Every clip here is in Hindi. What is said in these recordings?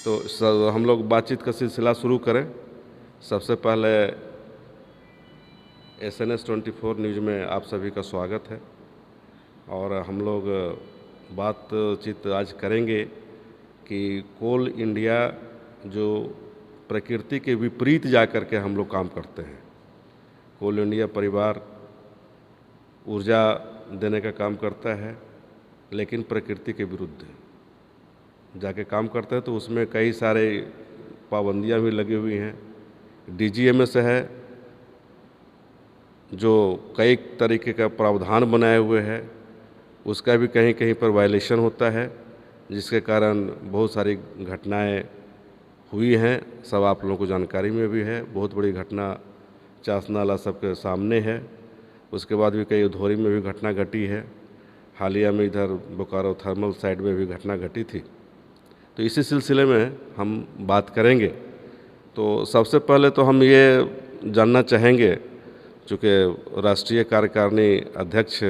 तो हम लोग बातचीत का सिलसिला शुरू करें। सबसे पहले SNS 24 न्यूज़ में आप सभी का स्वागत है और हम लोग बातचीत आज करेंगे कि कोल इंडिया जो प्रकृति के विपरीत जा कर के हम लोग काम करते हैं। कोल इंडिया परिवार ऊर्जा देने का काम करता है, लेकिन प्रकृति के विरुद्ध जाके काम करते हैं, तो उसमें कई सारे पाबंदियां भी लगी हुई हैं। DGMS है जो कई तरीके का प्रावधान बनाए हुए है, उसका भी कहीं कहीं पर वायलेशन होता है, जिसके कारण बहुत सारी घटनाएं हुई हैं। सब आप लोगों को जानकारी में भी है। बहुत बड़ी घटना चास नाला सबके सामने है। उसके बाद भी कई उधौरी में भी घटना घटी है। हालिया में इधर बोकारो थर्मल साइड में भी घटना घटी थी। तो इसी सिलसिले में हम बात करेंगे। तो सबसे पहले तो हम ये जानना चाहेंगे, चूँकि राष्ट्रीय कार्यकारिणी अध्यक्ष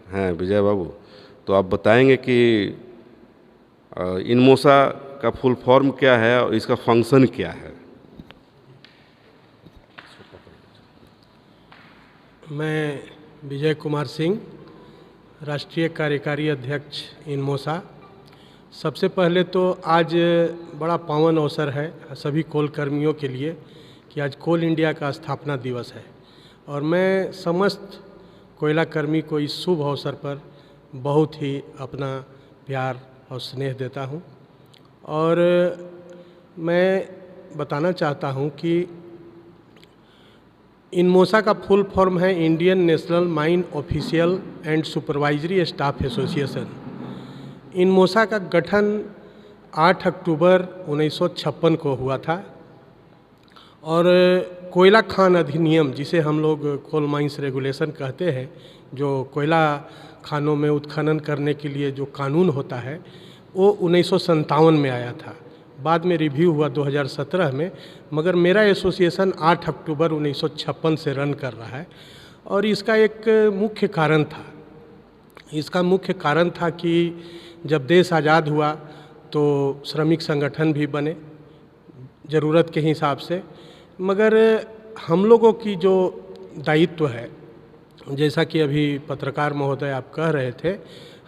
हैं विजय बाबू, तो आप बताएंगे कि इनमोसा का फुल फॉर्म क्या है और इसका फंक्शन क्या है। मैं विजय कुमार सिंह, राष्ट्रीय कार्यकारी अध्यक्ष इनमोसा। सबसे पहले तो आज बड़ा पावन अवसर है सभी कोल कर्मियों के लिए कि आज कोल इंडिया का स्थापना दिवस है और मैं समस्त कोयला कर्मी को इस शुभ अवसर पर बहुत ही अपना प्यार और स्नेह देता हूं। और मैं बताना चाहता हूं कि इनमोसा का फुल फॉर्म है Indian national mine official and supervisory staff association. INMOSA का गठन 8 अक्टूबर 1956 को हुआ था और कोयला खान अधिनियम, जिसे हम लोग कोल माइंस रेगुलेशन कहते हैं, जो कोयला खानों में उत्खनन करने के लिए जो कानून होता है, वो 1957 में आया था। बाद में रिव्यू हुआ 2017 में, मगर मेरा एसोसिएशन 8 अक्टूबर 1956 से रन कर रहा है। और इसका एक मुख्य कारण था, कि जब देश आज़ाद हुआ तो श्रमिक संगठन भी बने ज़रूरत के हिसाब से, मगर हम लोगों की जो दायित्व है, जैसा कि अभी पत्रकार महोदय आप कह रहे थे,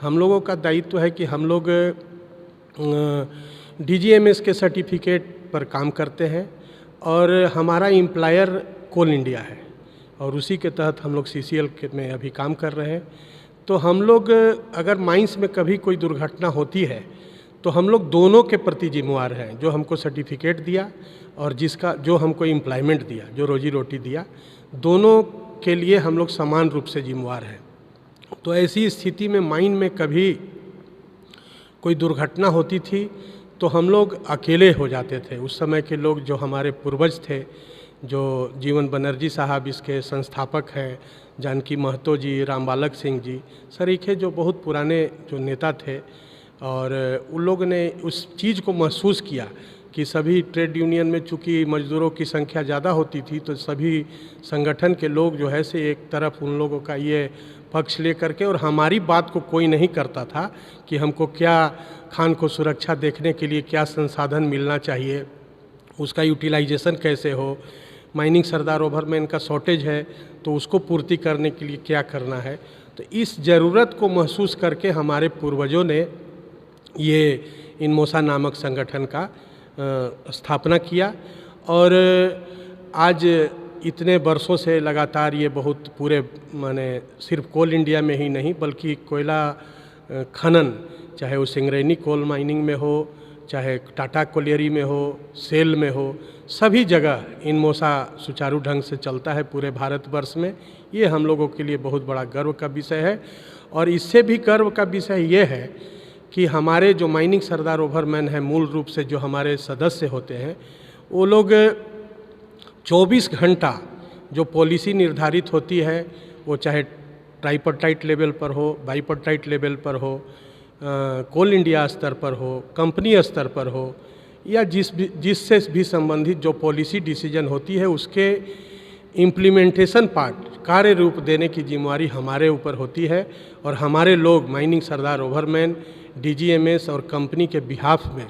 हम लोगों का दायित्व है कि हम लोग DGMS के सर्टिफिकेट पर काम करते हैं और हमारा एम्प्लॉयर कोल इंडिया है और उसी के तहत हम लोग CCL में अभी काम कर रहे हैं। तो हम लोग अगर माइंस में कभी कोई दुर्घटना होती है तो हम लोग दोनों के प्रति जिम्मेवार हैं, जो हमको सर्टिफिकेट दिया और जो हमको एम्प्लॉयमेंट दिया, जो रोजी रोटी दिया, दोनों के लिए हम लोग समान रूप से जिम्मेवार हैं। तो ऐसी स्थिति में माइन में कभी कोई दुर्घटना होती थी तो हम लोग अकेले हो जाते थे। उस समय के लोग जो हमारे पूर्वज थे, जो जीवन बनर्जी साहब इसके संस्थापक हैं, जानकी महतो जी, रामबालक सिंह जी, सरीखे जो बहुत पुराने जो नेता थे, और उन लोगों ने उस चीज़ को महसूस किया कि सभी ट्रेड यूनियन में चूँकि मजदूरों की संख्या ज़्यादा होती थी, तो सभी संगठन के लोग जो है से एक तरफ उन लोगों का ये पक्ष ले करके, और हमारी बात को कोई नहीं करता था कि हमको क्या खान को सुरक्षा देखने के लिए क्या संसाधन मिलना चाहिए, उसका यूटिलाइजेशन कैसे हो, माइनिंग सरदार ओवरमैन का शॉर्टेज है तो उसको पूर्ति करने के लिए क्या करना है। तो इस ज़रूरत को महसूस करके हमारे पूर्वजों ने ये इनमोसा नामक संगठन का स्थापना किया और आज इतने वर्षों से लगातार ये बहुत पूरे माने सिर्फ कोल इंडिया में ही नहीं बल्कि कोयला खनन, चाहे वो सिंगरेनी कोल माइनिंग में हो, चाहे टाटा कोलियरी में हो, सेल में हो, सभी जगह इनमोसा सुचारू ढंग से चलता है पूरे भारतवर्ष में। ये हम लोगों के लिए बहुत बड़ा गर्व का विषय है। और इससे भी गर्व का विषय ये है कि हमारे जो माइनिंग सरदार ओवरमैन हैं, मूल रूप से जो हमारे सदस्य होते हैं, वो लोग 24 घंटा जो पॉलिसी निर्धारित होती है, वो चाहे ट्राइपार्टाइट लेवल पर हो, बाइपार्टाइट लेवल पर हो, कोल इंडिया स्तर पर हो, कंपनी स्तर पर हो, या जिससे भी संबंधित जो पॉलिसी डिसीजन होती है उसके इम्प्लीमेंटेशन पार्ट, कार्य रूप देने की जिम्मेवारी हमारे ऊपर होती है। और हमारे लोग माइनिंग सरदार ओवरमैन, DGMS और कंपनी के बिहाफ में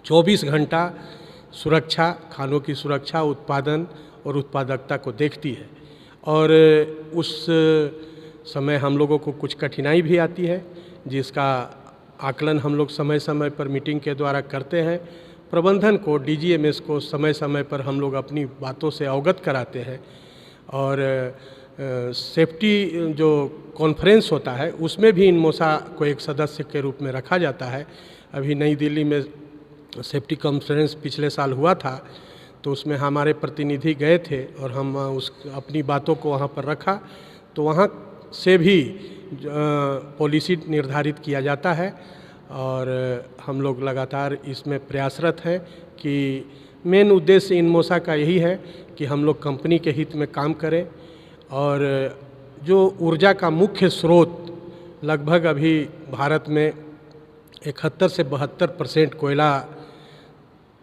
24 घंटा सुरक्षा, खानों की सुरक्षा, उत्पादन और उत्पादकता को देखती है। और उस समय हम लोगों को कुछ कठिनाई भी आती है, जिसका आकलन हम लोग समय समय पर मीटिंग के द्वारा करते हैं। प्रबंधन को, डीजीएमएस को समय समय पर हम लोग अपनी बातों से अवगत कराते हैं। और सेफ्टी जो कॉन्फ्रेंस होता है उसमें भी इनमोसा को एक सदस्य के रूप में रखा जाता है। अभी नई दिल्ली में सेफ्टी कॉन्फ्रेंस पिछले साल हुआ था, तो उसमें हमारे प्रतिनिधि गए थे और हम अपनी बातों को वहाँ पर रखा, तो वहाँ से भी पॉलिसी निर्धारित किया जाता है। और हम लोग लगातार इसमें प्रयासरत हैं कि मेन उद्देश्य इनमोसा का यही है कि हम लोग कंपनी के हित में काम करें। और जो ऊर्जा का मुख्य स्रोत लगभग अभी भारत में 71 से 72% कोयला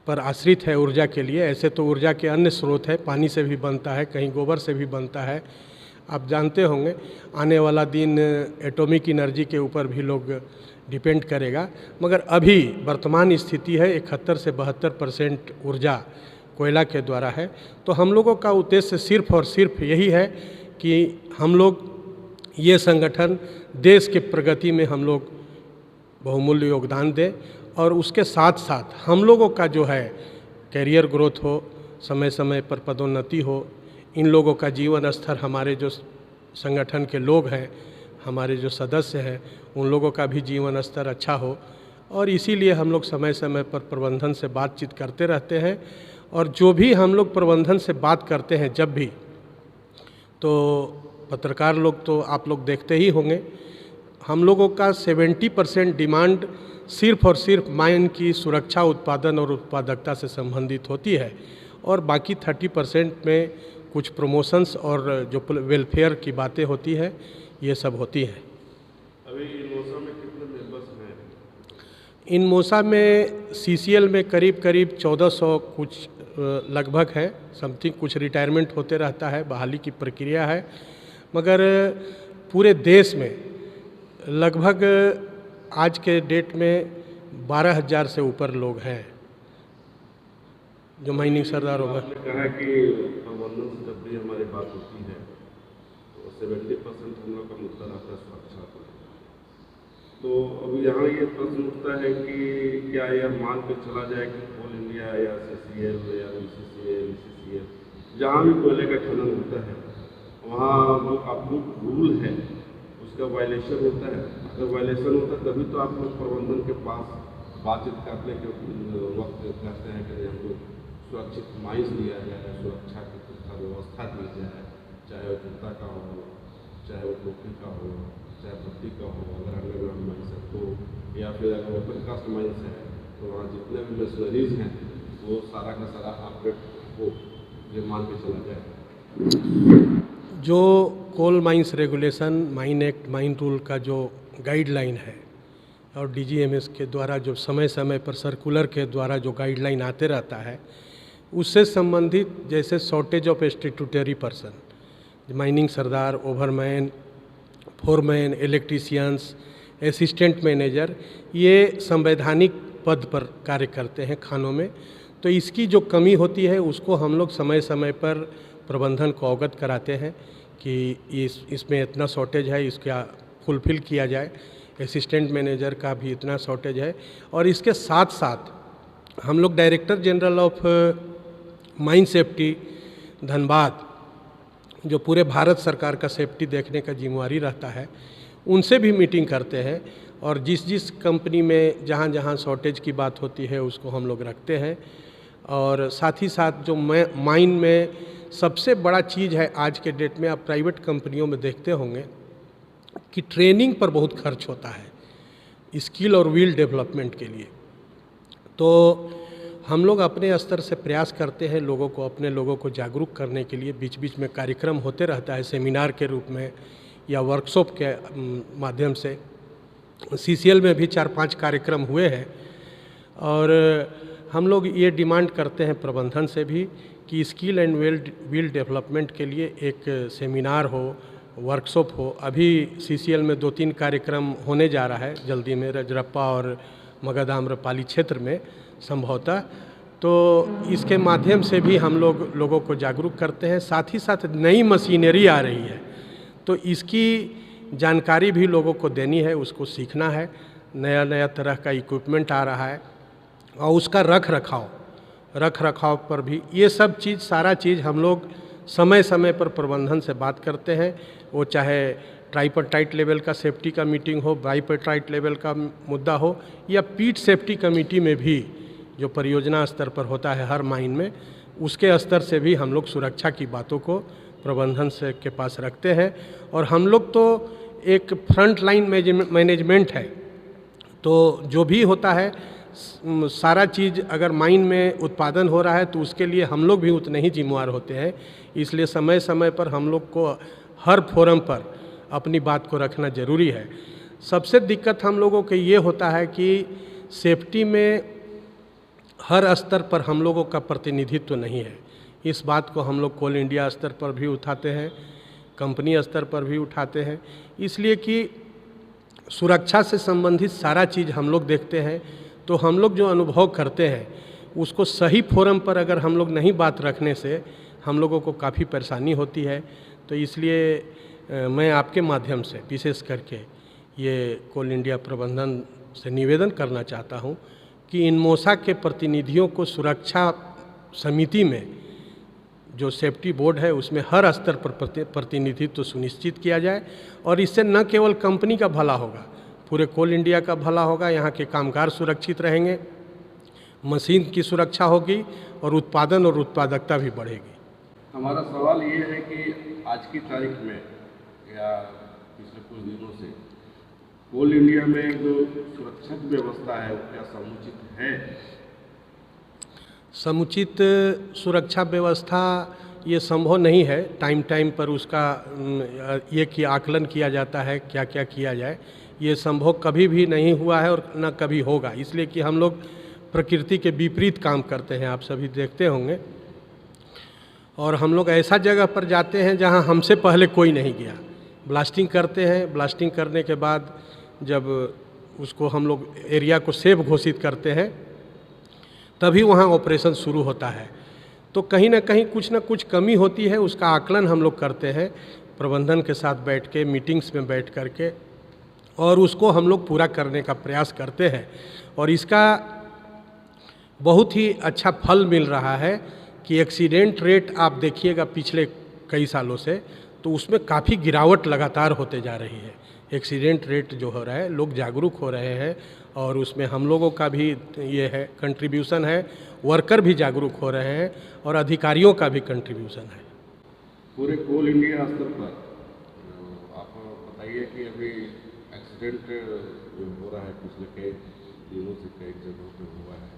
पर आश्रित है ऊर्जा के लिए। ऐसे तो ऊर्जा के अन्य स्रोत है, पानी से भी बनता है, कहीं गोबर से भी बनता है। आप जानते होंगे आने वाला दिन एटॉमिक एनर्जी के ऊपर भी लोग डिपेंड करेगा, मगर अभी वर्तमान स्थिति है 71 से 72% ऊर्जा कोयला के द्वारा है। तो हम लोगों का उद्देश्य सिर्फ और सिर्फ यही है कि हम लोग ये संगठन देश के प्रगति में हम लोग बहुमूल्य योगदान दें, और उसके साथ साथ हम लोगों का जो है कैरियर ग्रोथ हो, समय समय पर पदोन्नति हो, इन लोगों का जीवन स्तर, हमारे जो संगठन के लोग हैं, हमारे जो सदस्य हैं, उन लोगों का भी जीवन स्तर अच्छा हो। और इसीलिए हम लोग समय समय पर प्रबंधन से बातचीत करते रहते हैं। और जो भी हम लोग प्रबंधन से बात करते हैं जब भी, तो पत्रकार लोग तो आप लोग देखते ही होंगे, हम लोगों का 70% डिमांड सिर्फ और सिर्फ माइन की सुरक्षा, उत्पादन और उत्पादकता से संबंधित होती है। और बाकी 30% में कुछ प्रमोशंस और जो वेलफेयर की बातें होती है, ये सब होती हैं। अभी इनमोसा में कितने मेंबर्स हैं? इनमोसा में सीसीएल में करीब 1400 कुछ लगभग है, समथिंग। कुछ रिटायरमेंट होते रहता है, बहाली की प्रक्रिया है, मगर पूरे देश में लगभग आज के डेट में 12,000 से ऊपर लोग हैं जो माइनिंग सरदार होगा। आपने कहा कि प्रबंधन से जब भी हमारी बात होती है तो 70% हम लोग का मुद्दा रहता है सुरक्षा का। तो अब यहाँ ये प्रश्न उठता है कि क्या यह मान के चला जाए कि कोल इंडिया या सीसीएल या बीसीसीएल जहाँ भी कोयले का खनन होता है वहाँ जो अप्रूव रूल है उसका वायलेशन होता है? अगर वायलेशन होता है तभी तो आप लोग प्रबंधन के पास बातचीत करने के वक्त कहते हैं कि हमको सुरक्षित माइंस दिया जाए, सुरक्षा की पुख्ता व्यवस्था दी जाए, चाहे वो जूता का हो, चाहे वो टोपी का हो, चाहे भट्टी का हो, अगर अंडरग्राउंड माइंस है तो, या फिर अगर ओपन कास्ट माइंस है तो वहाँ जितने भी मशीनरीज हैं वो सारा का सारा अपडेट हो, ये मान के चला जाए। जो coal mines regulation, mine act, mine rule का जो गाइडलाइन है और डीजीएमएस के द्वारा जो समय समय पर सर्कुलर के द्वारा जो गाइडलाइन आते रहता है, उससे संबंधित जैसे shortage of statutory person, mining Sardar, ओवरमैन, foreman, electricians, assistant manager, ये संवैधानिक पद पर कार्य करते हैं खानों में। तो इसकी जो कमी होती है उसको हम लोग समय समय पर प्रबंधन को अवगत कराते हैं कि इसमें इतना शॉर्टेज है, इसका फुलफिल किया जाए। असिस्टेंट मैनेजर का भी इतना शॉर्टेज है। और इसके साथ साथ हम लोग director general of mine safety Dhanbad, जो पूरे भारत सरकार का सेफ्टी देखने का जिम्मेवारी रहता है, उनसे भी मीटिंग करते हैं। और जिस जिस कंपनी में जहाँ जहाँ शॉर्टेज की बात होती है उसको हम लोग रखते हैं। और साथ ही साथ जो माइन में सबसे बड़ा चीज़ है आज के डेट में, आप प्राइवेट कंपनियों में देखते होंगे कि ट्रेनिंग पर बहुत खर्च होता है स्किल और विल डेवलपमेंट के लिए। तो हम लोग अपने स्तर से प्रयास करते हैं लोगों को, अपने लोगों को जागरूक करने के लिए। बीच बीच में कार्यक्रम होते रहता है सेमिनार के रूप में या वर्कशॉप के माध्यम से। सीसीएल में भी 4-5 कार्यक्रम हुए हैं। और हम लोग ये डिमांड करते हैं प्रबंधन से भी कि स्किल एंड विल डेवलपमेंट के लिए एक सेमिनार हो, वर्कशॉप हो। अभी सीसीएल में 2-3 कार्यक्रम होने जा रहा है जल्दी में, रजरप्पा और मगध आम्रपाली क्षेत्र में। संभवतः। तो इसके माध्यम से भी हम लोगों को जागरूक करते हैं। साथ ही साथ नई मशीनरी आ रही है, तो इसकी जानकारी भी लोगों को देनी है, उसको सीखना है। नया नया तरह का इक्विपमेंट आ रहा है और उसका रख रखाव पर भी ये सब चीज़, सारा चीज़ हम लोग समय समय पर प्रबंधन से बात करते हैं। वो चाहे ट्राइपरटाइट लेवल का सेफ्टी का मीटिंग हो, बाइपरटाइट लेवल का मुद्दा हो, या पीट सेफ्टी कमेटी में भी जो परियोजना स्तर पर होता है हर माइन में, उसके स्तर से भी हम लोग सुरक्षा की बातों को प्रबंधन से के पास रखते हैं। और हम लोग तो एक फ्रंट लाइन मैनेजमेंट है, तो जो भी होता है सारा चीज़ अगर माइन में उत्पादन हो रहा है तो उसके लिए हम लोग भी उतने ही जिम्मेवार होते हैं। इसलिए समय समय पर हम लोग को हर फोरम पर अपनी बात को रखना ज़रूरी है। सबसे दिक्कत हम लोगों को ये होता है कि सेफ्टी में हर स्तर पर हम लोगों का प्रतिनिधित्व नहीं है। इस बात को हम लोग कोल इंडिया स्तर पर भी उठाते हैं, कंपनी स्तर पर भी उठाते हैं, इसलिए कि सुरक्षा से संबंधित सारा चीज़ हम लोग देखते हैं। तो हम लोग जो अनुभव करते हैं उसको सही फोरम पर अगर हम लोग नहीं बात रखने से हम लोगों को काफ़ी परेशानी होती है। तो इसलिए मैं आपके माध्यम से विशेष करके ये कोल इंडिया प्रबंधन से निवेदन करना चाहता हूँ कि इनमोसा के प्रतिनिधियों को सुरक्षा समिति में जो सेफ्टी बोर्ड है उसमें हर स्तर पर प्रतिनिधित्व सुनिश्चित किया जाए। और इससे न केवल कंपनी का भला होगा, पूरे कोल इंडिया का भला होगा, यहाँ के कामगार सुरक्षित रहेंगे, मशीन की सुरक्षा होगी और उत्पादन और उत्पादकता भी बढ़ेगी। हमारा सवाल ये है कि आज की तारीख में या पिछले कुछ दिनों से कोल इंडिया में जो सुरक्षा की व्यवस्था है वो क्या समुचित है? समुचित सुरक्षा व्यवस्था ये संभव नहीं है। टाइम पर उसका ये कि आकलन किया जाता है क्या क्या किया जाए, ये संभव कभी भी नहीं हुआ है और न कभी होगा। इसलिए कि हम लोग प्रकृति के विपरीत काम करते हैं, आप सभी देखते होंगे। और हम लोग ऐसा जगह पर जाते हैं जहां हमसे पहले कोई नहीं गया, ब्लास्टिंग करते हैं। ब्लास्टिंग करने के बाद जब उसको हम लोग एरिया को सेफ घोषित करते हैं तभी वहाँ ऑपरेशन शुरू होता है। तो कहीं ना कहीं कुछ ना कुछ कमी होती है, उसका आकलन हम लोग करते हैं प्रबंधन के साथ बैठ के, मीटिंग्स में बैठ कर के, और उसको हम लोग पूरा करने का प्रयास करते हैं। और इसका बहुत ही अच्छा फल मिल रहा है कि एक्सीडेंट रेट आप देखिएगा पिछले कई सालों से, तो उसमें काफ़ी गिरावट लगातार होते जा रही है। एक्सीडेंट रेट जो हो रहा है, लोग जागरूक हो रहे हैं और उसमें हम लोगों का भी ये है कंट्रीब्यूशन है, वर्कर भी जागरूक हो रहे हैं और अधिकारियों का भी कंट्रीब्यूशन है। पूरे कोल इंडिया स्तर पर आप बताइए कि अभी एक्सीडेंट जो हो रहा है पिछले कई दिनों से कई जगहों पे हुआ है,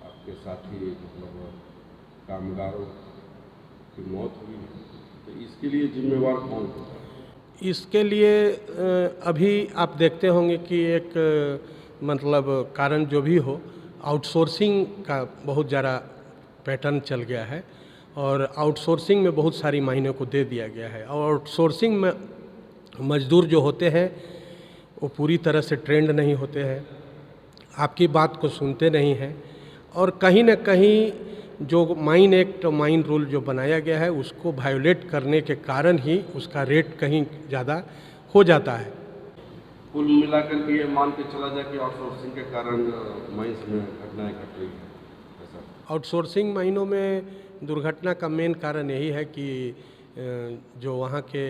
आपके साथी मतलब कामगारों की मौत हुई है, तो इसके लिए जिम्मेवार कौन होगा? इसके लिए अभी आप देखते होंगे कि एक मतलब कारण जो भी हो, आउटसोर्सिंग का बहुत ज़्यादा पैटर्न चल गया है और आउटसोर्सिंग में बहुत सारी माइनों को दे दिया गया है। और आउटसोर्सिंग में मजदूर जो होते हैं वो पूरी तरह से ट्रेंड नहीं होते हैं, आपकी बात को सुनते नहीं हैं, और कहीं ना कहीं जो माइन एक्ट, माइन रूल जो बनाया गया है उसको वायोलेट करने के कारण ही उसका रेट कहीं ज़्यादा हो जाता है। कुल मिलाकर के ये मान के चला जाए कि आउटसोर्सिंग के कारण माइंस में घटनाएं घट रही हैं ऐसा? आउटसोर्सिंग माइनों में दुर्घटना का मेन कारण यही है कि जो वहाँ के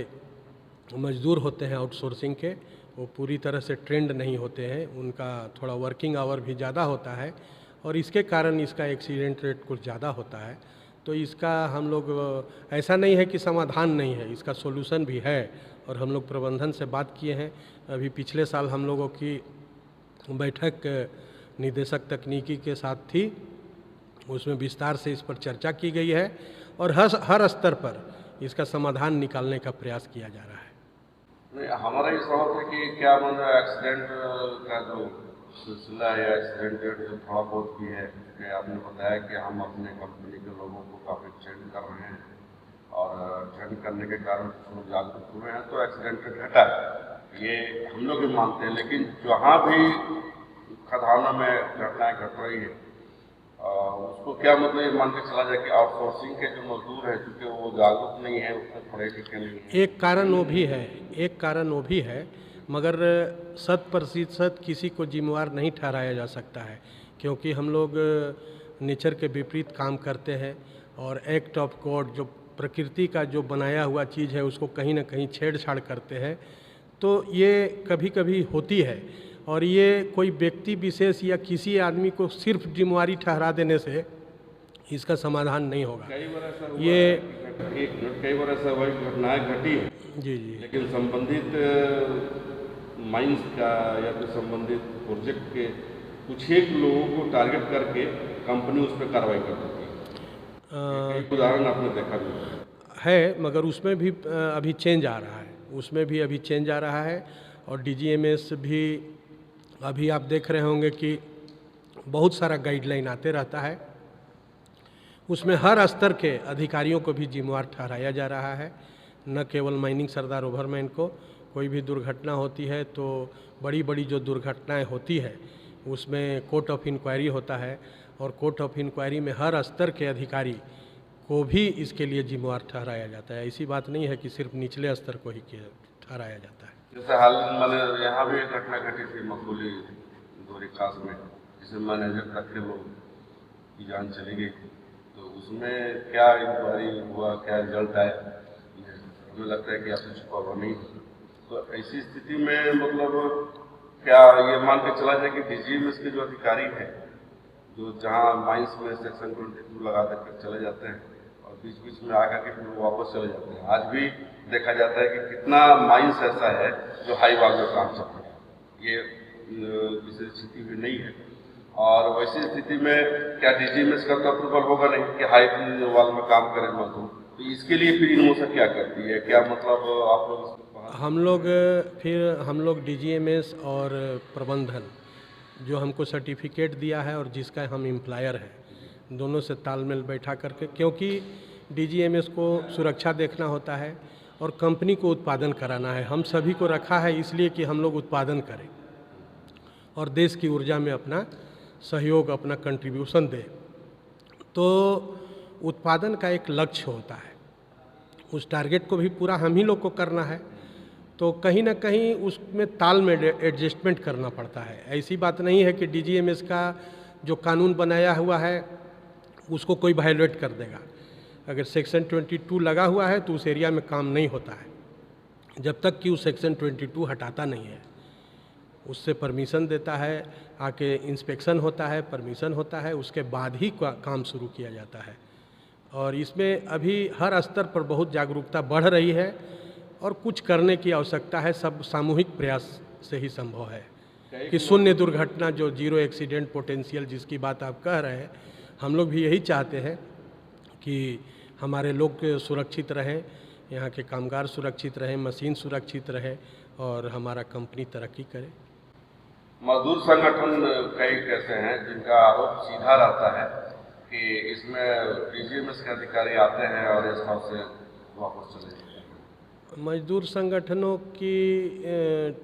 मजदूर होते हैं आउटसोर्सिंग के, वो पूरी तरह से ट्रेंड नहीं होते हैं, उनका थोड़ा वर्किंग आवर भी ज़्यादा होता है और इसके कारण इसका एक्सीडेंट रेट कुछ ज़्यादा होता है। तो इसका हम लोग, ऐसा नहीं है कि समाधान नहीं है, इसका सॉल्यूशन भी है और हम लोग प्रबंधन से बात किए हैं। अभी पिछले साल हम लोगों की बैठक निदेशक तकनीकी के साथ थी, उसमें विस्तार से इस पर चर्चा की गई है और हर स्तर पर इसका समाधान निकालने का प्रयास किया जा रहा है। नहीं, हमारा ये सवाल था कि क्या मतलब एक्सीडेंट का जो सिलसिला है, एक्सीडेंट रेट जो थोड़ा बहुत भी है, कि आपने बताया कि हम अपने कंपनी के लोगों को काफ़ी ट्रेन कर रहे हैं और ट्रेन करने के कारण लोग जागरूक हुए हैं तो एक्सीडेंट रेट घटा है, ये हम लोग भी मानते हैं। लेकिन जहाँ भी खदानों में घटनाएं घट रही है उसको क्या मतलब ये मान के चला जाए कि आउटसोर्सिंग के जो मजदूर हैं, क्योंकि वो जागरूक नहीं है, उतने पढ़े लिखे नहीं है। एक कारण वो भी है, एक कारण वो भी है, मगर 100% किसी को जिम्मेवार नहीं ठहराया जा सकता है, क्योंकि हम लोग नेचर के विपरीत काम करते हैं और एक्ट ऑफ गॉड जो प्रकृति का जो बनाया हुआ चीज़ है उसको कहीं ना कहीं छेड़छाड़ करते हैं। तो ये कभी कभी होती है और ये कोई व्यक्ति विशेष या किसी आदमी को सिर्फ जिम्मेवारी ठहरा देने से इसका समाधान नहीं होगा। कई बार ऐसा हुआ ये है कि कई बार ऐसा हुआ है कि घटनाएं घटी है, जी जी लेकिन संबंधित माइंस का या फिर संबंधित प्रोजेक्ट के कुछ एक लोगों को टारगेट करके कंपनी उस पर कार्रवाई कर देती है। एक उदाहरण आपने देखा भी होगा। है, मगर उसमें भी अभी चेंज आ रहा है, उसमें भी अभी चेंज आ रहा है। और डीजीएमएस भी अभी आप देख रहे होंगे कि बहुत सारा गाइडलाइन आते रहता है, उसमें हर स्तर के अधिकारियों को भी जिम्मेवार ठहराया जा रहा है, न केवल माइनिंग सरदार ओवरमैन को। कोई भी दुर्घटना होती है तो बड़ी बड़ी जो दुर्घटनाएं होती है उसमें कोर्ट ऑफ इंक्वायरी होता है और कोर्ट ऑफ इंक्वायरी में हर स्तर के अधिकारी को भी इसके लिए जिम्मेवार ठहराया जाता है। ऐसी बात नहीं है कि सिर्फ निचले स्तर को ही ठहराया जाता है। जैसे हाल मैंने यहाँ भी एक घटना घटी थी मकबूली दोरी खास में, जिसमें मैनेजर तक के लोग की जान चली गई थी। तो उसमें क्या इंक्वायरी हुआ, क्या रिजल्ट आया, हमें लगता है कि आपसे छुपा हुआ नहीं। तो ऐसी स्थिति में मतलब क्या ये मान के चला जाए कि डीजीएमएस के जो अधिकारी हैं, जो जहाँ माइंस में सेक्शन 22 लगा देकर चले जाते हैं और बीच बीच में आकर के फिर वापस चले जाते हैं। आज भी देखा जाता है कि कितना माइंस ऐसा है जो हाई वाल में काम चल रहा है। ये किसी स्थिति भी नहीं है। और वैसी स्थिति में क्या डीजीएमएस का तो अप्रूवल होगा नहीं कि हाई वाल में काम करें मजदूर। तो इसके लिए फिर इनमोसा क्या करती है, क्या मतलब आप लोग हम लोग डीजीएमएस और प्रबंधन जो हमको सर्टिफिकेट दिया है और जिसका हम एम्प्लॉयर हैं, दोनों से तालमेल बैठा करके, क्योंकि डीजीएमएस को सुरक्षा देखना होता है और कंपनी को उत्पादन कराना है। हम सभी को रखा है इसलिए कि हम लोग उत्पादन करें और देश की ऊर्जा में अपना सहयोग, अपना कंट्रीब्यूशन दें। तो उत्पादन का एक लक्ष्य होता है, उस टारगेट को भी पूरा हम ही लोग को करना है। तो कहीं ना कहीं उसमें ताल में एडजस्टमेंट करना पड़ता है। ऐसी बात नहीं है कि डीजीएमएस का जो कानून बनाया हुआ है उसको कोई वायलेट कर देगा। अगर सेक्शन 22 लगा हुआ है तो उस एरिया में काम नहीं होता है जब तक कि उस सेक्शन 22 हटाता नहीं है। उससे परमिशन देता है, आके इंस्पेक्शन होता है, परमिशन होता है, उसके बाद ही काम शुरू किया जाता है। और इसमें अभी हर स्तर पर बहुत जागरूकता बढ़ रही है और कुछ करने की आवश्यकता है। सब सामूहिक प्रयास से ही संभव है कि शून्य दुर्घटना, जो जीरो एक्सीडेंट पोटेंशियल जिसकी बात आप कह रहे हैं, हम लोग भी यही चाहते हैं कि हमारे लोग सुरक्षित रहें, यहाँ के कामगार सुरक्षित रहें, मशीन सुरक्षित रहे और हमारा कंपनी तरक्की करे। मजदूर संगठन कई कैसे हैं जिनका आरोप सीधा रहता है कि इसमें डीजीएमएस के अधिकारी आते हैं और इस तरह से वापस चले जाते हैं। मजदूर संगठनों की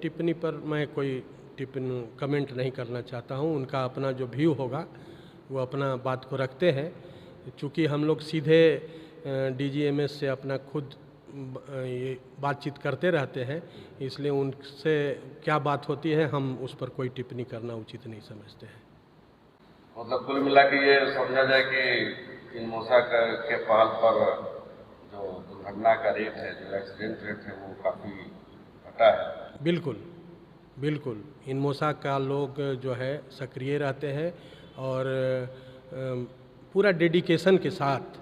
टिप्पणी पर मैं कोई कमेंट नहीं करना चाहता हूँ। उनका अपना जो व्यू होगा वो अपना बात को रखते हैं। चूँकि हम लोग सीधे डीजीएमएस से अपना खुद ये बातचीत करते रहते हैं, इसलिए उनसे क्या बात होती है हम उस पर कोई टिप्पणी करना उचित नहीं समझते हैं। मतलब कुल मिला के ये समझा जाए कि इनमोसा के पहल पर जो दुर्घटना का रेट है, जो एक्सीडेंट रेट है, वो काफ़ी घटा है। बिल्कुल बिल्कुल, इनमोसा का लोग जो है सक्रिय रहते हैं और पूरा डेडिकेशन के साथ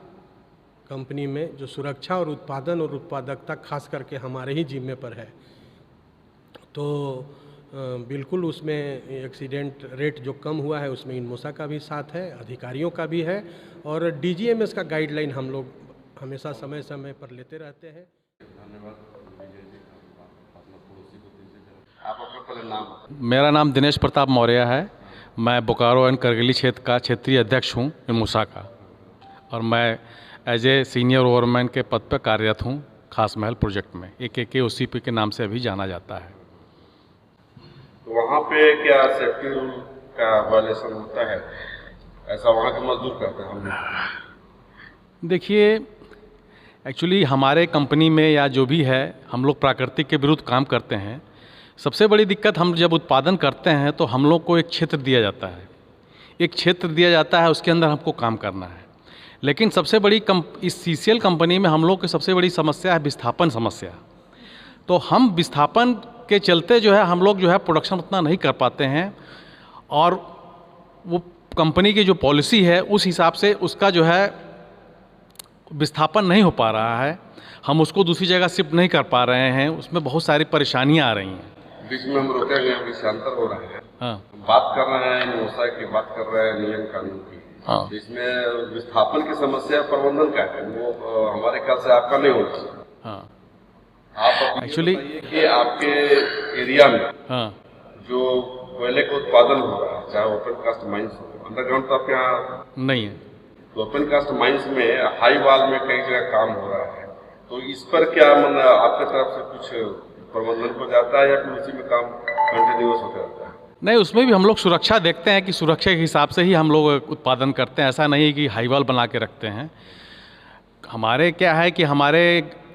कंपनी में जो सुरक्षा और उत्पादन और उत्पादकता खास करके हमारे ही जिम्मे पर है। तो बिल्कुल उसमें एक्सीडेंट रेट जो कम हुआ है उसमें इनमोसा का भी साथ है, अधिकारियों का भी है और डीजीएमएस का गाइडलाइन हम लोग हमेशा समय समय पर लेते रहते हैं। धन्यवाद। आप अपना पहले नाम। मेरा नाम दिनेश प्रताप मौर्य है। मैं बोकारो एंड करगिली क्षेत्र का क्षेत्रीय अध्यक्ष हूँ इनमोसा का, और मैं एज ए सीनियर ओवरमैन के पद पर कार्यरत हूँ खास महल प्रोजेक्ट में, AKKOCP के नाम से अभी जाना जाता है। तो वहाँ पे क्या सेफ्टी रूल का वायलेशन होता है? ऐसा वहाँ के मजदूर कहते हैं। हम देखिए, एक्चुअली हमारे कंपनी में या जो भी है, हम लोग प्राकृतिक के विरुद्ध काम करते हैं। सबसे बड़ी दिक्कत, हम जब उत्पादन करते हैं तो हम लोग को एक क्षेत्र दिया जाता है, एक क्षेत्र दिया जाता है, उसके अंदर हमको काम करना है। लेकिन सबसे बड़ी इस CCL कंपनी में हम लोग की सबसे बड़ी समस्या है विस्थापन समस्या। तो हम विस्थापन के चलते जो है हम लोग जो है प्रोडक्शन उतना नहीं कर पाते हैं, और वो कंपनी की जो पॉलिसी है उस हिसाब से उसका जो है विस्थापन नहीं हो पा रहा है। हम उसको दूसरी जगह शिफ्ट नहीं कर पा रहे हैं, उसमें बहुत सारी परेशानियां आ रही हैं। बीच में हम रोकेंगे, अभी शांतर हो रहा है। हाँ बात कर रहे हैं इनमोसा की, बात कर रहे हैं नियम कानून की। हाँ, इसमें विस्थापन की समस्या प्रबंधन का है, वो हमारे ख्याल से आपका नहीं होना चाहिए। हाँ आप Actually- बताइए कि आपके एरिया में हाँ, जो कोयले का उत्पादन हो रहा है, चाहे ओपन कास्ट माइंस हो, अंडरग्राउंड तो आपके यहाँ नहीं है। तो ओपन कास्ट माइंस में हाई वाल में कई जगह काम हो रहा है, तो इस पर क्या मतलब आपके तरफ से कुछ प्रबंधन हो जाता है या फिर उसी में काम कंटिन्यूस होता रहता है? नहीं, उसमें भी हम लोग सुरक्षा देखते हैं कि सुरक्षा के हिसाब से ही हम लोग उत्पादन करते हैं। ऐसा नहीं कि हाईवाल बना के रखते हैं। हमारे क्या है कि हमारे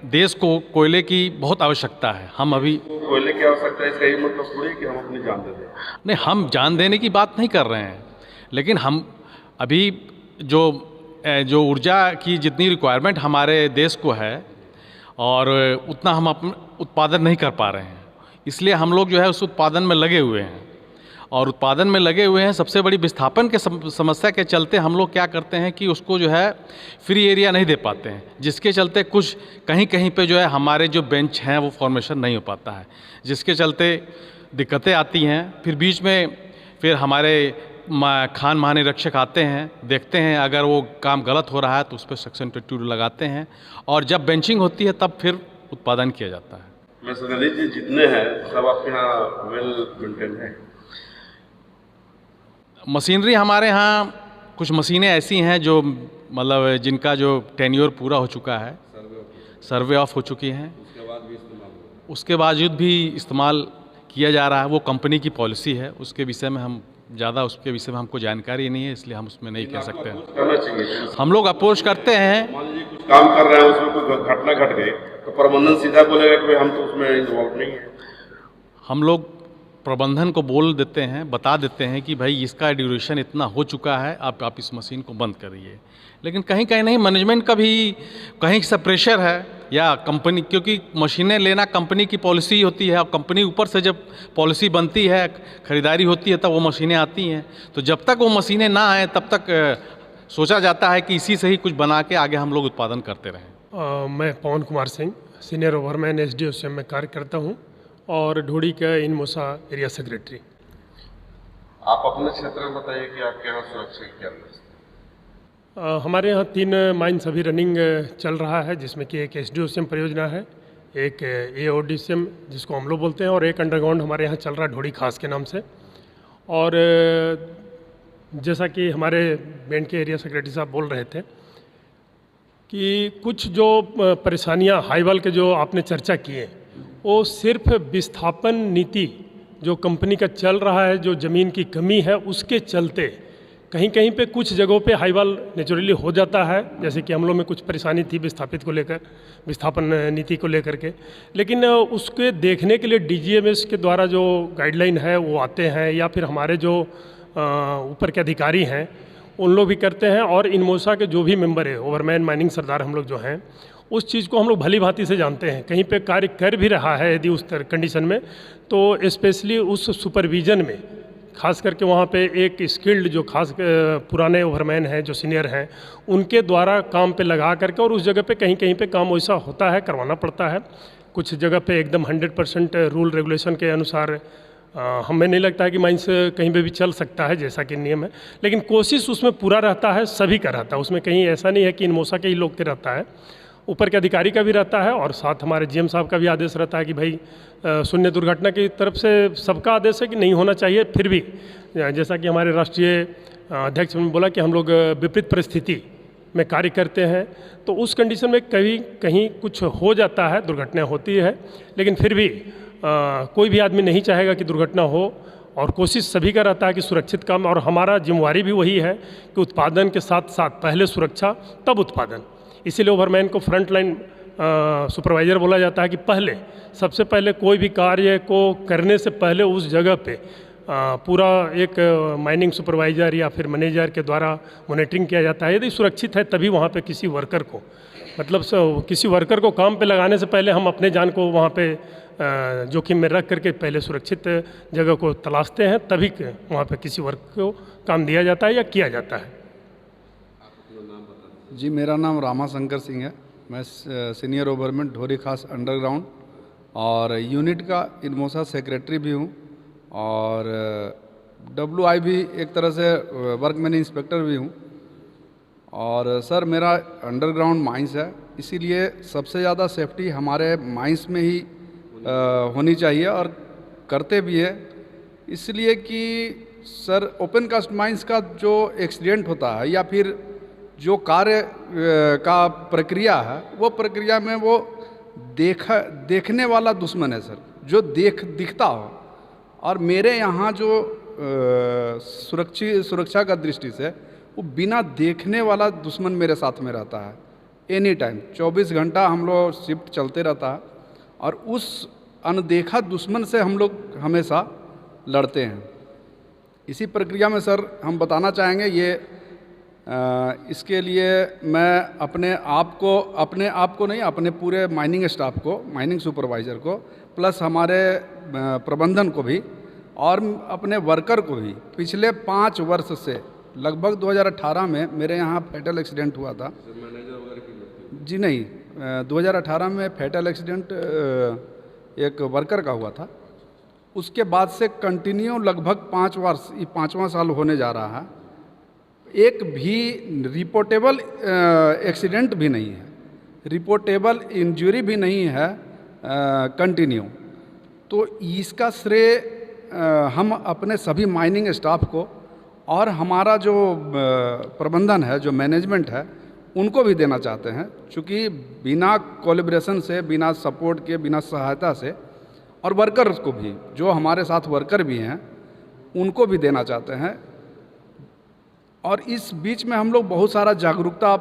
देश को कोयले की बहुत आवश्यकता है। हम अभी कोयले की आवश्यकता है, इसका ये मतलब थोड़ी कि हम अपनी जान दे दें। नहीं, हम जान देने की बात नहीं कर रहे हैं, लेकिन हम अभी जो ऊर्जा की जितनी रिक्वायरमेंट हमारे देश को है और उतना हम अपना उत्पादन नहीं कर पा रहे हैं, इसलिए हम लोग जो है उस उत्पादन में लगे हुए हैं। और उत्पादन में लगे हुए हैं, सबसे बड़ी विस्थापन के समस्या के चलते हम लोग क्या करते हैं कि उसको जो है फ्री एरिया नहीं दे पाते हैं, जिसके चलते कुछ कहीं कहीं पे जो है हमारे जो बेंच हैं वो फॉर्मेशन नहीं हो पाता है, जिसके चलते दिक्कतें आती हैं। फिर बीच में फिर हमारे खान महानिरीक्षक आते हैं, देखते हैं, अगर वो काम गलत हो रहा है तो उस पर सेक्शन 22 लगाते हैं, और जब बेंचिंग होती है तब फिर उत्पादन किया जाता है। मशीनरी जितने हैं सब आपके यहाँ वेल मेंटेन है? मशीनरी हमारे यहाँ कुछ मशीनें ऐसी हैं जो मतलब जिनका जो टेन्योर पूरा हो चुका है, सर्वे ऑफ हो चुकी हैं, उसके बावजूद भी इस्तेमाल किया जा रहा है। वो कंपनी की पॉलिसी है, उसके विषय में हम ज़्यादा उसके विषय में हमको जानकारी नहीं है, इसलिए हम उसमें नहीं कह सकते हैं। करना चाहिए। हम लोग अप्रोच करते हैं। मान लीजिए कुछ काम कर रहे हैं, उसमें कोई घटना घट गई तो प्रबंधन सीधा बोलेगा कि भाई हम तो उसमें इन्वॉल्व नहीं है। हम लोग प्रबंधन को बोल देते हैं, बता देते हैं कि भाई इसका ड्यूरेशन इतना हो चुका है, आप इस मशीन को बंद करिए। लेकिन कहीं कहीं नहीं, मैनेजमेंट का भी कहीं से प्रेशर है या कंपनी, क्योंकि मशीनें लेना कंपनी की पॉलिसी होती है, और कंपनी ऊपर से जब पॉलिसी बनती है, खरीदारी होती है, तब वो मशीनें आती हैं। तो जब तक वो मशीनें ना आए तब तक सोचा जाता है कि इसी से ही कुछ बना के आगे हम लोग उत्पादन करते रहें। मैं Pawan Kumar Singh, senior overman SDOCM में कार्य करता हूँ और ढोड़ी का इनमोसा एरिया सेक्रेटरी। आप अपने क्षेत्र में बताइए कि आपके यहाँ सुरक्षा की क्या व्यवस्था है? हमारे यहाँ 3 माइंस अभी रनिंग चल रहा है, जिसमें कि एक SDOCM परियोजना है, एक AODCM जिसको हम लोग बोलते हैं, और एक अंडरग्राउंड हमारे यहाँ चल रहा है ढोड़ी खास के नाम से। और जैसा कि हमारे बैंड के एरिया सेक्रेटरी साहब बोल रहे थे कि कुछ जो परेशानियाँ हाईवाल के जो आपने चर्चा किए, वो सिर्फ विस्थापन नीति जो कंपनी का चल रहा है, जो ज़मीन की कमी है उसके चलते कहीं कहीं पे कुछ जगहों पे हाईवाल नेचुरली हो जाता है, जैसे कि हम लोग में कुछ परेशानी थी विस्थापित को लेकर, विस्थापन नीति को लेकर के। लेकिन उसके देखने के लिए DGMS के द्वारा जो गाइडलाइन है वो आते हैं, या फिर हमारे जो ऊपर के अधिकारी हैं उन लोग भी करते हैं, और इनमोसा के जो भी मेंबर है, ओवरमैन माइनिंग सरदार हम लोग जो हैं, उस चीज़ को हम लोग भली भांति से जानते हैं। कहीं पे कार्य कर भी रहा है यदि उस कंडीशन में, तो स्पेशली उस सुपरविजन में खास करके वहाँ पे एक स्किल्ड जो खास पुराने ओवरमैन हैं, जो सीनियर हैं, उनके द्वारा काम पे लगा करके, और उस जगह पे कहीं कहीं पे काम वैसा होता है, करवाना पड़ता है। कुछ जगह पे एकदम 100% रूल रेगुलेशन के अनुसार हमें नहीं लगता है कि माइंस कहीं पे भी चल सकता है जैसा कि नियम है, लेकिन कोशिश उसमें पूरा रहता है, सभी का रहता है। उसमें कहीं ऐसा नहीं है कि इनमोसा के ही लोग के रहता है, ऊपर के अधिकारी का भी रहता है, और साथ हमारे GM साहब का भी आदेश रहता है कि भाई शून्य दुर्घटना की तरफ से सबका आदेश है कि नहीं होना चाहिए। फिर भी जैसा कि हमारे राष्ट्रीय अध्यक्ष ने बोला कि हम लोग विपरीत परिस्थिति में कार्य करते हैं, तो उस कंडीशन में कभी कहीं कुछ हो जाता है, दुर्घटना होती है, लेकिन फिर भी कोई भी आदमी नहीं चाहेगा कि दुर्घटना हो, और कोशिश सभी का रहता है कि सुरक्षित काम, और हमारा जिम्मेवारी भी वही है कि उत्पादन के साथ साथ पहले सुरक्षा तब उत्पादन। इसीलिए ओवरमैन को फ्रंट लाइन सुपरवाइज़र बोला जाता है कि पहले, सबसे पहले कोई भी कार्य को करने से पहले उस जगह पे पूरा एक माइनिंग सुपरवाइज़र या फिर मैनेजर के द्वारा मॉनिटरिंग किया जाता है। यदि सुरक्षित है तभी वहाँ पे किसी वर्कर को, मतलब किसी वर्कर को काम पे लगाने से पहले हम अपने जान को वहाँ पे जोखिम में रख करके पहले सुरक्षित जगह को तलाशते हैं, तभी वहाँ पे किसी वर्क को काम दिया जाता है या किया जाता है। जी, मेरा नाम रामाशंकर सिंह है। मैं सीनियर ओवरमैन ढोरी खास अंडरग्राउंड और यूनिट का इनमोसा सेक्रेटरी भी हूँ, और WI भी एक तरह से वर्कमैन इंस्पेक्टर भी हूँ। और सर, मेरा अंडरग्राउंड माइंस है, इसीलिए सबसे ज़्यादा सेफ्टी हमारे माइंस में ही होनी चाहिए, और करते भी है। इसलिए कि सर, ओपन कास्ट माइंस का जो एक्सीडेंट होता है या फिर जो कार्य का प्रक्रिया है, वो प्रक्रिया में वो देखने वाला दुश्मन है सर, जो दिखता हो। और मेरे यहाँ जो सुरक्षा का दृष्टि से वो बिना देखने वाला दुश्मन मेरे साथ में रहता है एनी टाइम। 24 घंटा हम लोग शिफ्ट चलते रहता है, और उस अनदेखा दुश्मन से हम लोग हमेशा लड़ते हैं। इसी प्रक्रिया में सर हम बताना चाहेंगे, ये इसके लिए मैं अपने आप को नहीं, अपने पूरे माइनिंग स्टाफ को, माइनिंग सुपरवाइज़र को, प्लस हमारे प्रबंधन को भी और अपने वर्कर को भी, पिछले 5 वर्ष से लगभग 2018 में मेरे यहाँ फैटल एक्सीडेंट हुआ था। जी नहीं, 2018 में फैटल एक्सीडेंट एक वर्कर का हुआ था। उसके बाद से कंटिन्यू लगभग 5 वर्ष, ये 5वां साल होने जा रहा है, एक भी रिपोर्टेबल एक्सीडेंट भी नहीं है, रिपोर्टेबल इंजरी भी नहीं है कंटिन्यू। तो इसका श्रेय हम अपने सभी माइनिंग स्टाफ को और हमारा जो प्रबंधन है, जो मैनेजमेंट है, उनको भी देना चाहते हैं। चूँकि बिना कोलैबोरेशन से, बिना सपोर्ट के, बिना सहायता से, और वर्कर्स को भी, जो हमारे साथ वर्कर भी हैं, उनको भी देना चाहते हैं। और इस बीच में हम लोग बहुत सारा जागरूकता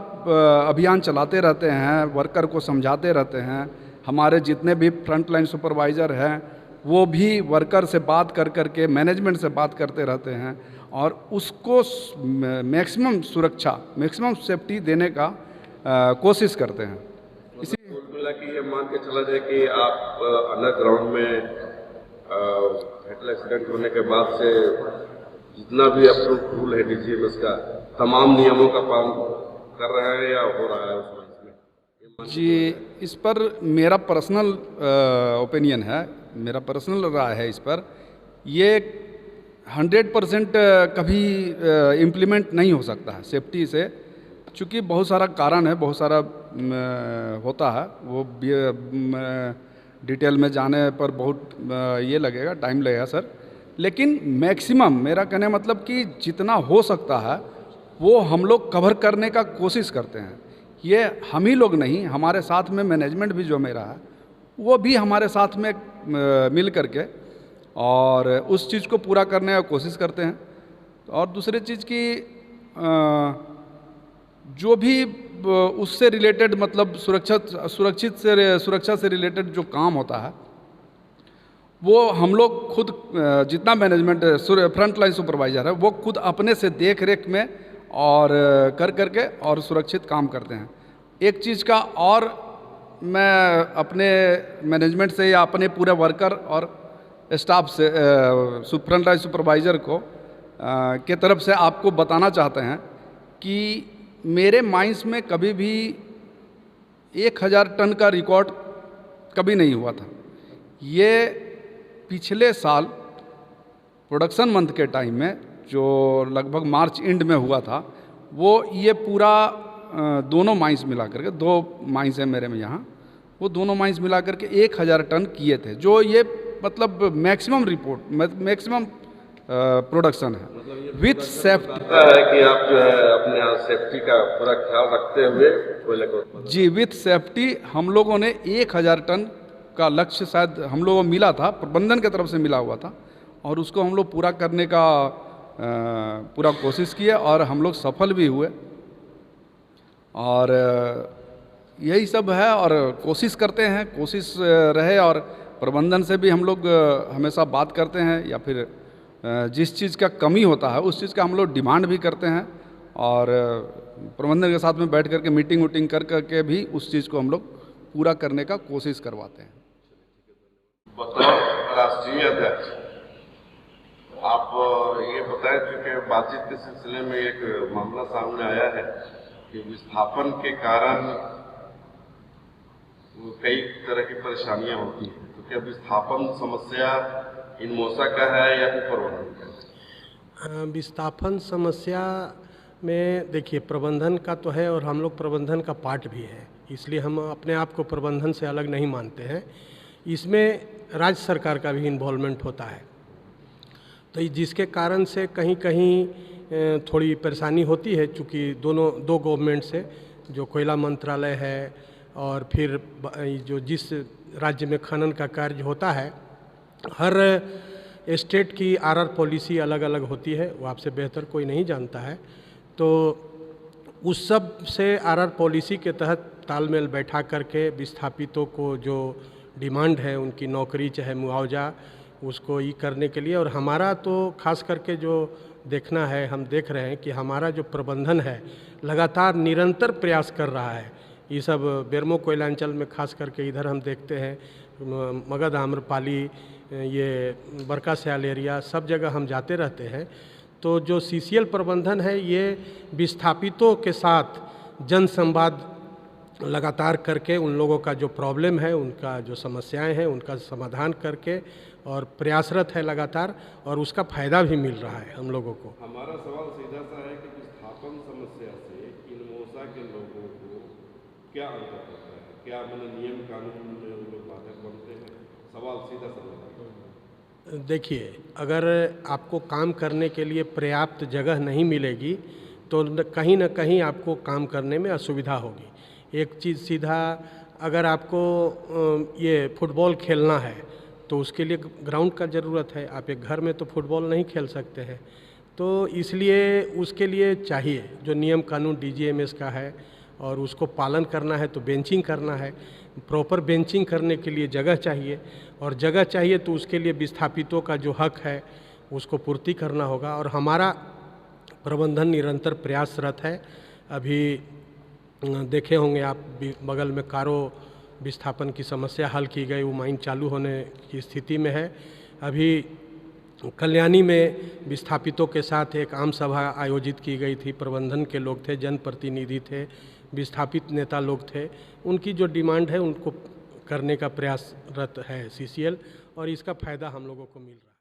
अभियान चलाते रहते हैं, वर्कर को समझाते रहते हैं। हमारे जितने भी फ्रंट लाइन सुपरवाइज़र हैं, वो भी वर्कर से बात कर के मैनेजमेंट से बात करते रहते हैं, और उसको मैक्सिमम सुरक्षा, मैक्सिमम सेफ्टी देने का कोशिश करते हैं। इसी मिला कि ये मान के चला जाए कि आप अंडरग्राउंड में फैटल एक्सीडेंट होने के बाद से जितना भी अप्रूव्ड रूल है DGMS का, तमाम नियमों का पालन कर रहे हैं या हो रहा है उसमें? जी, इस पर मेरा पर्सनल ओपिनियन है, मेरा पर्सनल राय है इस पर। ये 100% कभी इम्प्लीमेंट नहीं हो सकता है सेफ्टी से, चूँकि बहुत सारा कारण है, बहुत सारा होता है, वो डिटेल में जाने पर बहुत ये लगेगा, टाइम लगेगा सर। लेकिन मैक्सिमम, मेरा कहने मतलब कि जितना हो सकता है वो हम लोग कवर करने का कोशिश करते हैं। ये हम ही लोग नहीं, हमारे साथ में मैनेजमेंट भी जो मेरा है, वो भी हमारे साथ में मिल करके और उस चीज़ को पूरा करने का कोशिश करते हैं। और दूसरी चीज़ की जो भी उससे रिलेटेड, मतलब सुरक्षा से रिलेटेड जो काम होता है, वो हम लोग खुद, जितना मैनेजमेंट फ्रंट लाइन सुपरवाइज़र है, वो खुद अपने से देख रेख में और करके और सुरक्षित काम करते हैं। एक चीज़ का और मैं अपने मैनेजमेंट से या अपने पूरे वर्कर और स्टाफ से, फ्रंट लाइन सुपरवाइज़र को के तरफ से आपको बताना चाहते हैं कि मेरे माइंस में कभी भी 1000 टन का रिकॉर्ड कभी नहीं हुआ था। ये पिछले साल प्रोडक्शन मंथ के टाइम में, जो लगभग मार्च एंड में हुआ था, वो ये पूरा दोनों माइंस मिला करके, 2 माइंस है मेरे में यहाँ, वो दोनों माइंस मिला करके 1000 टन किए थे, जो ये मतलब मैक्सिमम मैक्सिमम प्रोडक्शन है विथ सेफ्टी। है कि आप जो है अपने यहाँ सेफ्टी का पूरा ख्याल रखते हुए कोयले को, जी, विथ सेफ्टी हम लोगों ने 1000 टन का लक्ष्य शायद हम लोगों को मिला था, प्रबंधन की तरफ से मिला हुआ था, और उसको हम लोग पूरा करने का पूरा कोशिश किए और हम लोग सफल भी हुए। और यही सब है और कोशिश करते हैं, कोशिश रहे। और प्रबंधन से भी हम लोग हमेशा बात करते हैं, या फिर जिस चीज़ का कमी होता है उस चीज़ का हम लोग डिमांड भी करते हैं, और प्रबंधन के साथ में बैठ करके मीटिंग वूटिंग कर करके भी उस चीज़ को हम लोग पूरा करने का कोशिश करवाते हैं। बतौर राष्ट्रीय अध्यक्ष आप ये बताएं, चूँकि बातचीत के सिलसिले में एक मामला सामने आया है कि विस्थापन के कारण कई तरह की परेशानियां होती हैं, तो क्या विस्थापन समस्या इनमोसा का है या फिर प्रबंधन का? विस्थापन समस्या में देखिए, प्रबंधन का तो है और हम लोग प्रबंधन का पार्ट भी है, इसलिए हम अपने आप को प्रबंधन से अलग नहीं मानते हैं। इसमें राज्य सरकार का भी इन्वॉल्वमेंट होता है, तो जिसके कारण से कहीं कहीं थोड़ी परेशानी होती है, चूँकि दो गवर्नमेंट से, जो कोयला मंत्रालय है और फिर जो जिस राज्य में खनन का कार्य होता है, हर स्टेट की आरआर पॉलिसी अलग अलग होती है, वो आपसे बेहतर कोई नहीं जानता है। तो उस सब से आरआर पॉलिसी के तहत तालमेल बैठा करके विस्थापितों को जो डिमांड है, उनकी नौकरी चाहे मुआवजा, उसको ये करने के लिए। और हमारा तो खास करके जो देखना है, हम देख रहे हैं कि हमारा जो प्रबंधन है लगातार निरंतर प्रयास कर रहा है। ये सब बेरमो कोयलांचल में खास करके इधर हम देखते हैं, मगध, आम्रपाली, ये बरका सयाल एरिया, सब जगह हम जाते रहते हैं। तो जो सीसीएल प्रबंधन है, ये विस्थापितों के साथ जन संवाद लगातार करके उन लोगों का जो प्रॉब्लम है, उनका जो समस्याएं हैं, उनका समाधान करके और प्रयासरत है लगातार, और उसका फ़ायदा भी मिल रहा है हम लोगों को। हमारा सवाल सीधा सा है कि विस्थापन समस्या से इनमोसा के लोगों को क्या अंतर होता है? क्या मैंने नियम कानून में वो लोग बाधक बनते हैं? सवाल सीधा सा है। देखिए, अगर आपको काम करने के लिए पर्याप्त जगह नहीं मिलेगी तो कहीं ना कहीं आपको काम करने में असुविधा होगी। एक चीज़ सीधा, अगर आपको ये फुटबॉल खेलना है तो उसके लिए ग्राउंड का ज़रूरत है। आप एक घर में तो फुटबॉल नहीं खेल सकते हैं, तो इसलिए उसके लिए चाहिए जो नियम कानून डीजीएमएस का है, और उसको पालन करना है तो बेंचिंग करना है। प्रॉपर बेंचिंग करने के लिए जगह चाहिए, और जगह चाहिए तो उसके लिए विस्थापितों का जो हक है उसको पूर्ति करना होगा। और हमारा प्रबंधन निरंतर प्रयासरत है। अभी देखे होंगे आप, बगल में कारो विस्थापन की समस्या हल की गई, वो माइन चालू होने की स्थिति में है। अभी कल्याणी में विस्थापितों के साथ एक आम सभा आयोजित की गई थी। प्रबंधन के लोग थे, जनप्रतिनिधि थे, विस्थापित नेता लोग थे। उनकी जो डिमांड है उनको करने का प्रयासरत है सीसीएल, और इसका फ़ायदा हम लोगों को मिल रहा है।